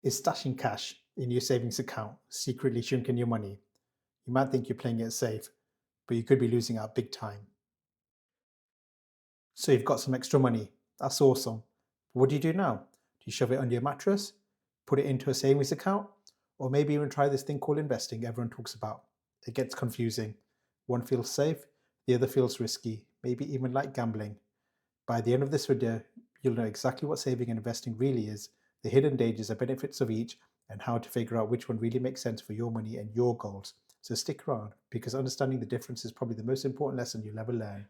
Is stashing cash in your savings account secretly shrinking your money? You might think you're playing it safe, but you could be losing out big time. So you've got some extra money. That's awesome. What do you do now? Do you shove it under your mattress? Put it into a savings account? Or maybe even try this thing called investing everyone talks about. It gets confusing. One feels safe, the other feels risky, maybe even like gambling. By the end of this video, you'll know exactly what saving and investing really is, the hidden dangers and benefits of each, and how to figure out which one really makes sense for your money and your goals. So stick around, because understanding the difference is probably the most important lesson you'll ever learn.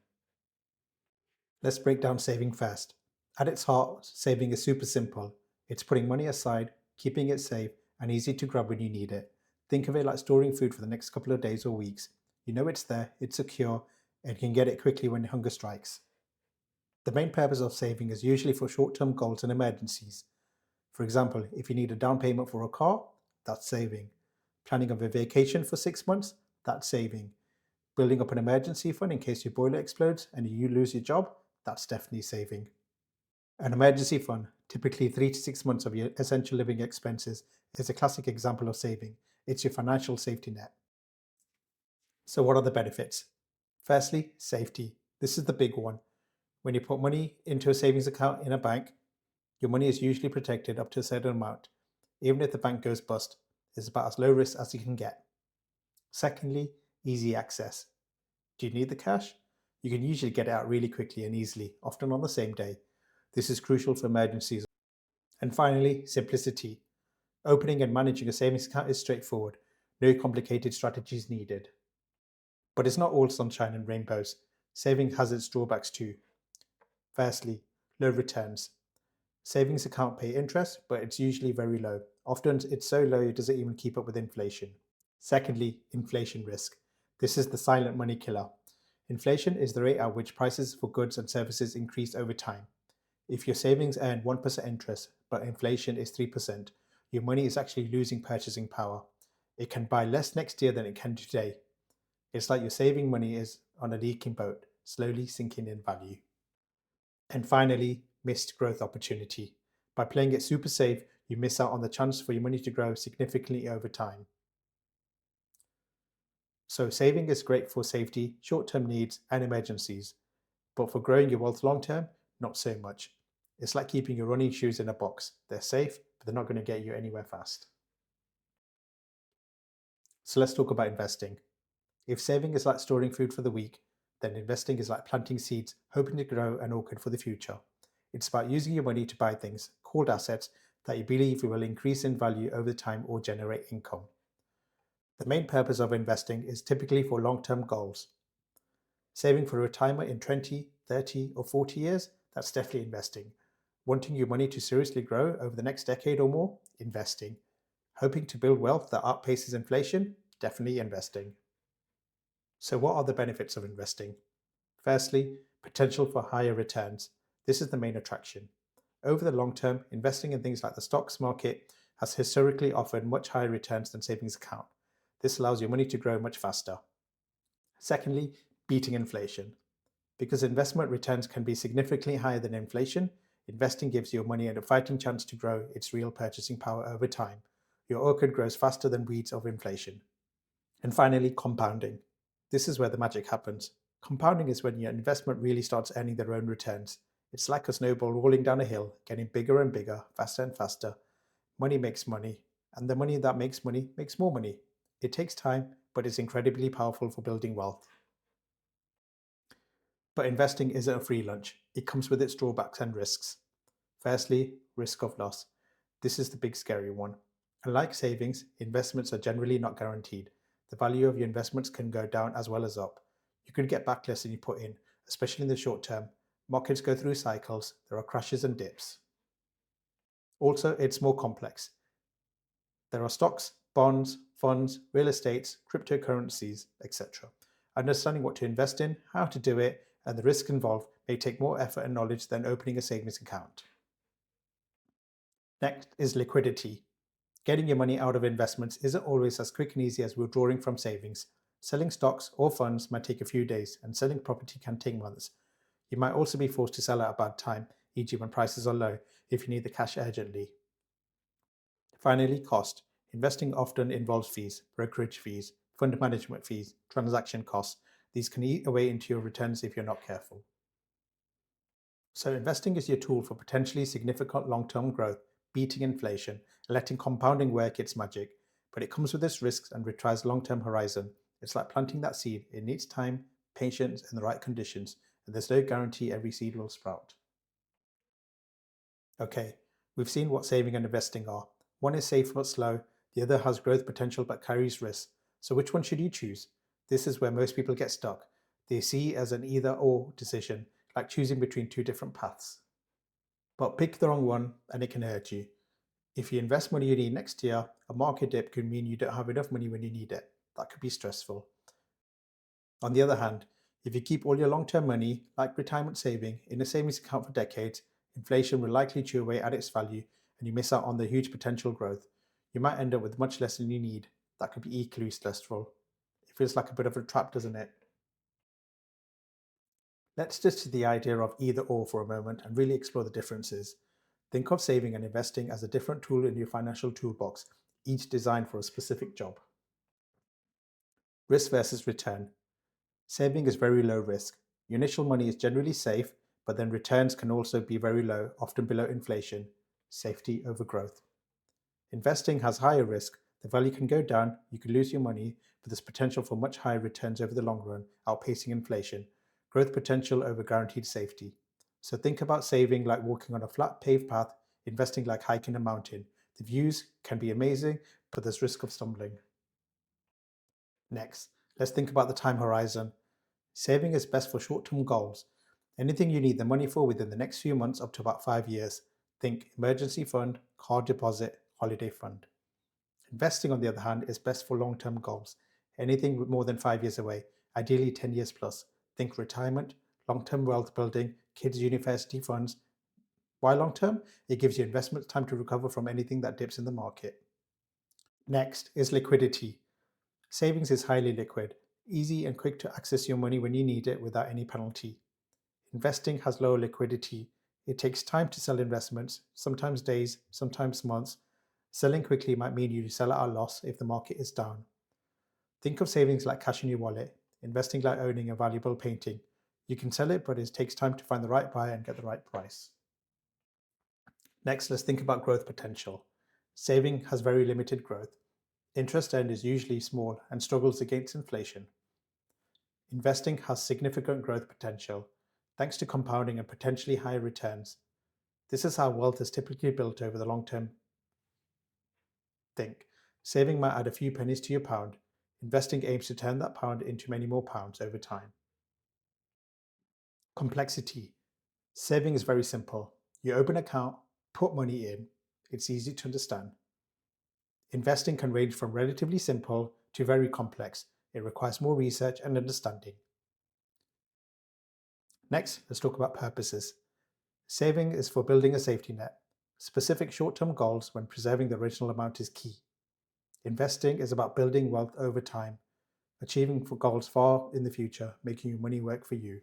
Let's break down saving first. At its heart, saving is super simple. It's putting money aside, keeping it safe, and easy to grab when you need it. Think of it like storing food for the next couple of days or weeks. You know it's there, it's secure, and you can get it quickly when hunger strikes. The main purpose of saving is usually for short-term goals and emergencies. For example, if you need a down payment for a car, that's saving. Planning of a vacation for 6 months, that's saving. Building up an emergency fund in case your boiler explodes and you lose your job, that's definitely saving. An emergency fund, typically 3 to 6 months of your essential living expenses, is a classic example of saving. It's your financial safety net. So what are the benefits? Firstly, safety. This is the big one. When you put money into a savings account in a bank, your money is usually protected up to a certain amount. Even if the bank goes bust, it's about as low risk as you can get. Secondly, easy access. Do you need the cash? You can usually get it out really quickly and easily, often on the same day. This is crucial for emergencies. And finally, simplicity. Opening and managing a savings account is straightforward. No complicated strategies needed. But it's not all sunshine and rainbows. Saving has its drawbacks too. Firstly, low returns. Savings account pay interest, but it's usually very low. Often it's so low it doesn't even keep up with inflation. Secondly, inflation risk. This is the silent money killer. Inflation is the rate at which prices for goods and services increase over time. If your savings earn 1% interest, but inflation is 3%, your money is actually losing purchasing power. It can buy less next year than it can today. It's like your saving money is on a leaking boat, slowly sinking in value. And finally, missed growth opportunity. By playing it super safe, you miss out on the chance for your money to grow significantly over time. So saving is great for safety, short-term needs, and emergencies. But for growing your wealth long-term, not so much. It's like keeping your running shoes in a box. They're safe, but they're not going to get you anywhere fast. So let's talk about investing. If saving is like storing food for the week, then investing is like planting seeds, hoping to grow an orchid for the future. It's about using your money to buy things, called assets, that you believe will increase in value over time or generate income. The main purpose of investing is typically for long-term goals. Saving for retirement in 20, 30, or 40 years, that's definitely investing. Wanting your money to seriously grow over the next decade or more, investing. Hoping to build wealth that outpaces inflation, definitely investing. So what are the benefits of investing? Firstly, potential for higher returns. This is the main attraction. Over the long term, investing in things like the stocks market has historically offered much higher returns than savings account. This allows your money to grow much faster. Secondly, beating inflation. Because investment returns can be significantly higher than inflation, investing gives your money a fighting chance to grow its real purchasing power over time. Your orchid grows faster than weeds of inflation. And finally, compounding. This is where the magic happens. Compounding is when your investment really starts earning their own returns. It's like a snowball rolling down a hill, getting bigger and bigger, faster and faster. Money makes money, and the money that makes money makes more money. It takes time, but it's incredibly powerful for building wealth. But investing isn't a free lunch. It comes with its drawbacks and risks. Firstly, risk of loss. This is the big scary one. Unlike savings, investments are generally not guaranteed. The value of your investments can go down as well as up. You could get back less than you put in, especially in the short term. Markets go through cycles, there are crashes and dips. Also, it's more complex. There are stocks, bonds, funds, real estates, cryptocurrencies, etc. Understanding what to invest in, how to do it, and the risk involved may take more effort and knowledge than opening a savings account. Next is liquidity. Getting your money out of investments isn't always as quick and easy as withdrawing from savings. Selling stocks or funds might take a few days, and selling property can take months. You might also be forced to sell at a bad time, e.g., when prices are low, if you need the cash urgently. Finally, cost. Investing often involves fees, brokerage fees, fund management fees, transaction costs. These can eat away into your returns if you're not careful. So, investing is your tool for potentially significant long term growth, beating inflation, and letting compounding work its magic. But it comes with its risks and requires long term horizon. It's like planting that seed. It needs time, patience, and the right conditions, and there's no guarantee every seed will sprout. Okay, we've seen what saving and investing are. One is safe but slow, the other has growth potential but carries risk. So, which one should you choose? This is where most people get stuck. They see it as an either or decision, like choosing between two different paths. But pick the wrong one and it can hurt you. If you invest money you need next year, a market dip could mean you don't have enough money when you need it. That could be stressful. On the other hand, if you keep all your long term money, like retirement saving, in a savings account for decades, inflation will likely chew away at its value and you miss out on the huge potential growth. You might end up with much less than you need. That could be equally stressful. It feels like a bit of a trap, doesn't it? Let's just to the idea of either or for a moment and really explore the differences. Think of saving and investing as a different tool in your financial toolbox, each designed for a specific job. Risk versus return. Saving is very low risk. Your initial money is generally safe, but then returns can also be very low, often below inflation. Safety over growth. Investing has higher risk. The value can go down, you can lose your money, but there's potential for much higher returns over the long run, outpacing inflation. Growth potential over guaranteed safety. So think about saving like walking on a flat paved path, investing like hiking a mountain. The views can be amazing, but there's risk of stumbling. Next, let's think about the time horizon. Saving is best for short term goals. Anything you need the money for within the next few months up to about 5 years. Think emergency fund, car deposit, holiday fund. Investing, on the other hand, is best for long term goals. Anything more than 5 years away, ideally 10 years plus. Think retirement, long term wealth building, kids' university funds. Why long term? It gives you investment time to recover from anything that dips in the market. Next is liquidity. Savings is highly liquid, easy and quick to access your money when you need it without any penalty. Investing has low liquidity. It takes time to sell investments, sometimes days, sometimes months. Selling quickly might mean you sell at a loss if the market is down. Think of savings like cash in your wallet, investing like owning a valuable painting. You can sell it, but it takes time to find the right buyer and get the right price. Next, let's think about growth potential. Saving has very limited growth. Interest earned is usually small and struggles against inflation. Investing has significant growth potential, thanks to compounding and potentially higher returns. This is how wealth is typically built over the long term. Think. Saving might add a few pennies to your pound. Investing aims to turn that pound into many more pounds over time. Complexity. Saving is very simple. You open an account, put money in. It's easy to understand. Investing can range from relatively simple to very complex. It requires more research and understanding. Next, let's talk about purposes. Saving is for building a safety net. Specific short term goals when preserving the original amount is key. Investing is about building wealth over time, achieving for goals far in the future, making your money work for you.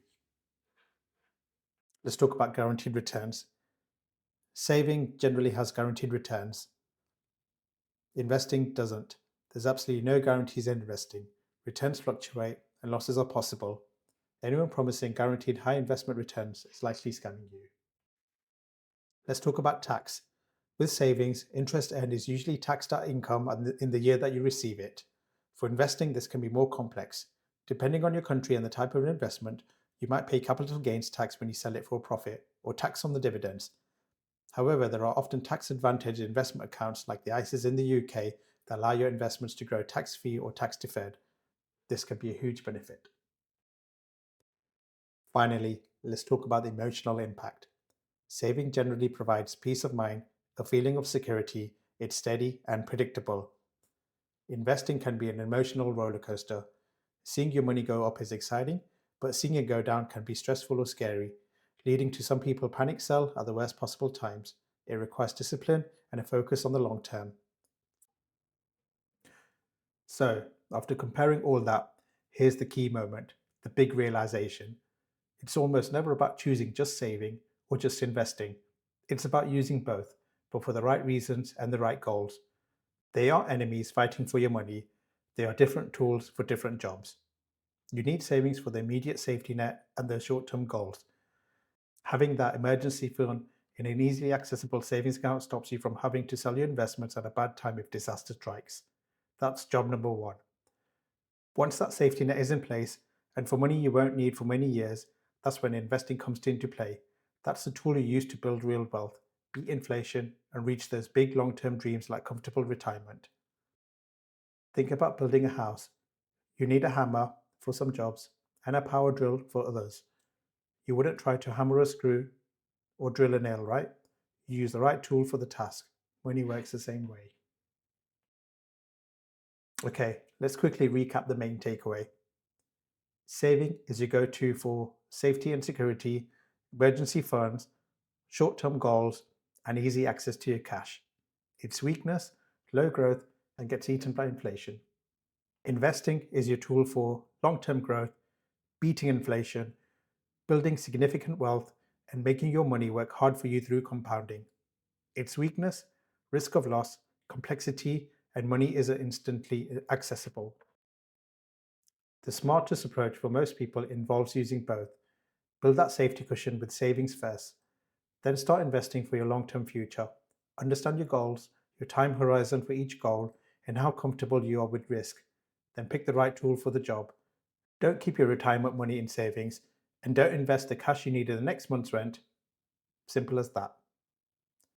Let's talk about guaranteed returns. Saving generally has guaranteed returns. Investing doesn't. There's absolutely no guarantees in investing. Returns fluctuate and losses are possible. Anyone promising guaranteed high investment returns is likely scamming you. Let's talk about tax. With savings, interest earned is usually taxed at income in the year that you receive it. For investing, this can be more complex. Depending on your country and the type of investment, you might pay capital gains tax when you sell it for a profit, or tax on the dividends. However, there are often tax advantaged investment accounts like the ISAs in the UK that allow your investments to grow tax free or tax deferred. This can be a huge benefit. Finally, let's talk about the emotional impact. Saving generally provides peace of mind, a feeling of security, it's steady and predictable. Investing can be an emotional roller coaster. Seeing your money go up is exciting, but seeing it go down can be stressful or scary, leading to some people panic sell at the worst possible times. It requires discipline and a focus on the long term. So, after comparing all that, here's the key moment, the big realization. It's almost never about choosing just saving or just investing. It's about using both, but for the right reasons and the right goals. They are enemies fighting for your money. They are different tools for different jobs. You need savings for the immediate safety net and those short term goals. Having that emergency fund in an easily accessible savings account stops you from having to sell your investments at a bad time if disaster strikes. That's job number one. Once that safety net is in place, and for money you won't need for many years, that's when investing comes into play. That's the tool you use to build real wealth, beat inflation, and reach those big long term dreams like comfortable retirement. Think about building a house. You need a hammer for some jobs and a power drill for others. You wouldn't try to hammer a screw or drill a nail, right? You use the right tool for the task. Money works the same way. Okay, let's quickly recap the main takeaway. Saving is your go to for safety and security, emergency funds, short term goals, and easy access to your cash. Its weakness, low growth, and gets eaten by inflation. Investing is your tool for long term growth, beating inflation, building significant wealth, and making your money work hard for you through compounding. Its weakness, risk of loss, complexity, and money isn't instantly accessible. The smartest approach for most people involves using both. Build that safety cushion with savings first, then start investing for your long term future. Understand your goals, your time horizon for each goal, and how comfortable you are with risk. Then pick the right tool for the job. Don't keep your retirement money in savings, and don't invest the cash you need in the next month's rent. Simple as that.